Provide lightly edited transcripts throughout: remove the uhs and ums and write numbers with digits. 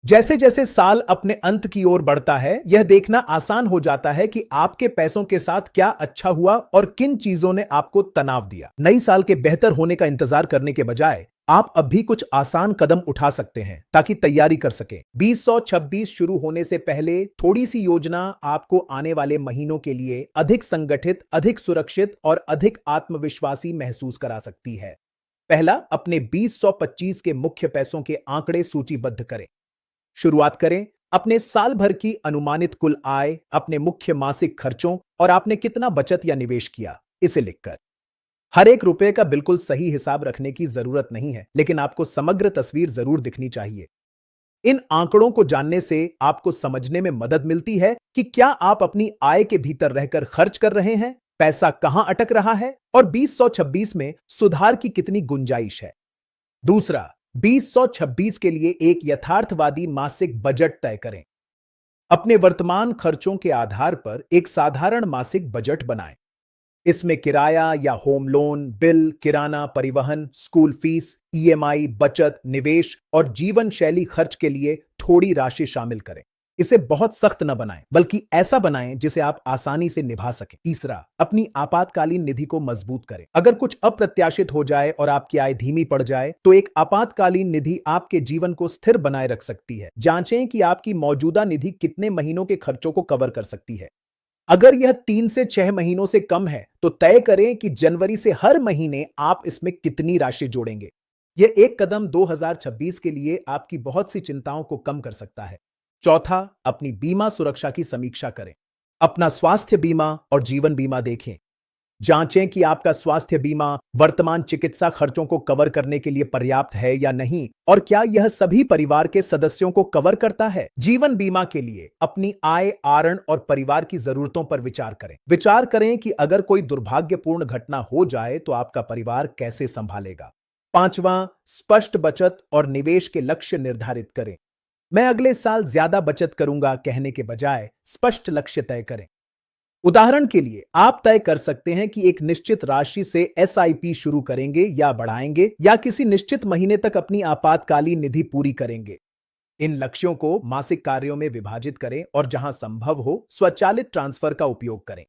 जैसे जैसे साल अपने अंत की ओर बढ़ता है, यह देखना आसान हो जाता है कि आपके पैसों के साथ क्या अच्छा हुआ और किन चीजों ने आपको तनाव दिया। नई साल के बेहतर होने का इंतजार करने के बजाय आप अब भी कुछ आसान कदम उठा सकते हैं ताकि तैयारी कर सकें। 2026 शुरू होने से पहले थोड़ी सी योजना आपको आने वाले महीनों के लिए अधिक संगठित, अधिक सुरक्षित और अधिक आत्मविश्वासी महसूस करा सकती है। पहला, अपने 2025 के मुख्य पैसों के आंकड़े सूचीबद्ध करें। शुरुआत करें अपने साल भर की अनुमानित कुल आय, अपने मुख्य मासिक खर्चों और आपने कितना बचत या निवेश किया, इसे लिखकर। हर एक रुपए का बिल्कुल सही हिसाब रखने की जरूरत नहीं है, लेकिन आपको समग्र तस्वीर जरूर दिखनी चाहिए। इन आंकड़ों को जानने से आपको समझने में मदद मिलती है कि क्या आप अपनी आय के भीतर रहकर खर्च कर रहे हैं, पैसा कहां अटक रहा है और 2026 में सुधार की कितनी गुंजाइश है। दूसरा, 2026 के लिए एक यथार्थवादी मासिक बजट तय करें। अपने वर्तमान खर्चों के आधार पर एक साधारण मासिक बजट बनाएं। इसमें किराया या होम लोन, बिल, किराना, परिवहन, स्कूल फीस, ईएमआई, बचत, निवेश और जीवन शैली खर्च के लिए थोड़ी राशि शामिल करें। इसे बहुत सख्त न बनाएं, बल्कि ऐसा बनाएं जिसे आप आसानी से निभा सकें। तीसरा, अपनी आपातकालीन निधि को मजबूत करें। अगर कुछ अप्रत्याशित हो जाए और आपकी आय धीमी पड़ जाए, तो एक आपातकालीन निधि आपके जीवन को स्थिर बनाए रख सकती है। जांचें कि आपकी मौजूदा निधि कितने महीनों के खर्चों को कवर कर सकती है। अगर यह 3 से 6 महीनों से कम है, तो तय करें कि जनवरी से हर महीने आप इसमें कितनी राशि जोड़ेंगे। यह एक कदम 2026 के लिए आपकी बहुत सी चिंताओं को कम कर सकता है। चौथा, अपनी बीमा सुरक्षा की समीक्षा करें। अपना स्वास्थ्य बीमा और जीवन बीमा देखें। जांचें कि आपका स्वास्थ्य बीमा वर्तमान चिकित्सा खर्चों को कवर करने के लिए पर्याप्त है या नहीं, और क्या यह सभी परिवार के सदस्यों को कवर करता है। जीवन बीमा के लिए अपनी आय, आरण और परिवार की जरूरतों पर विचार करें। विचार करें कि अगर कोई दुर्भाग्यपूर्ण घटना हो जाए तो आपका परिवार कैसे संभालेगा। पांचवां, स्पष्ट बचत और निवेश के लक्ष्य निर्धारित करें। मैं अगले साल ज्यादा बचत करूंगा कहने के बजाय स्पष्ट लक्ष्य तय करें। उदाहरण के लिए आप तय कर सकते हैं कि एक निश्चित राशि से एसआईपी शुरू करेंगे या बढ़ाएंगे, या किसी निश्चित महीने तक अपनी आपातकालीन निधि पूरी करेंगे। इन लक्ष्यों को मासिक कार्यों में विभाजित करें और जहां संभव हो स्वचालित ट्रांसफर का उपयोग करें।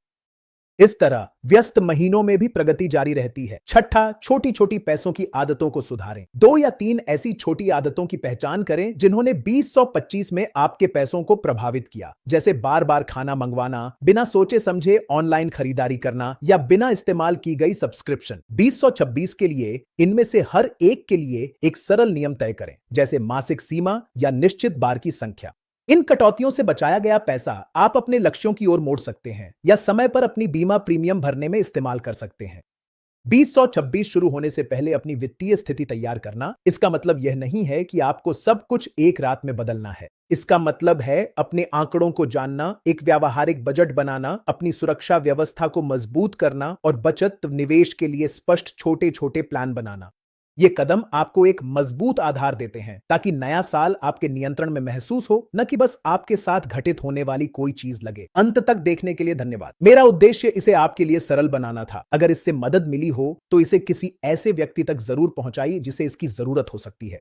इस तरह व्यस्त महीनों में भी प्रगति जारी रहती है। छठा, छोटी छोटी पैसों की आदतों को सुधारें। 2 या 3 ऐसी छोटी आदतों की पहचान करें जिन्होंने 2025 में आपके पैसों को प्रभावित किया, जैसे बार बार खाना मंगवाना, बिना सोचे समझे ऑनलाइन खरीदारी करना या बिना इस्तेमाल की गई सब्सक्रिप्शन। 2026 के लिए इनमें से हर एक के लिए एक सरल नियम तय करें, जैसे मासिक सीमा या निश्चित बार की संख्या। इन कटौतियों से बचाया गया पैसा आप अपने लक्ष्यों की ओर मोड़ सकते हैं या समय पर अपनी बीमा प्रीमियम भरने में इस्तेमाल कर सकते हैं। 2026 शुरू होने से पहले अपनी वित्तीय स्थिति तैयार करना, इसका मतलब यह नहीं है कि आपको सब कुछ एक रात में बदलना है। इसका मतलब है अपने आंकड़ों को जानना, एक व्यावहारिक बजट बनाना, अपनी सुरक्षा व्यवस्था को मजबूत करना और बचत निवेश के लिए स्पष्ट छोटे छोटे प्लान बनाना। ये कदम आपको एक मजबूत आधार देते हैं ताकि नया साल आपके नियंत्रण में महसूस हो, न कि बस आपके साथ घटित होने वाली कोई चीज लगे। अंत तक देखने के लिए धन्यवाद। मेरा उद्देश्य इसे आपके लिए सरल बनाना था। अगर इससे मदद मिली हो तो इसे किसी ऐसे व्यक्ति तक जरूर पहुंचाइए जिसे इसकी जरूरत हो सकती है।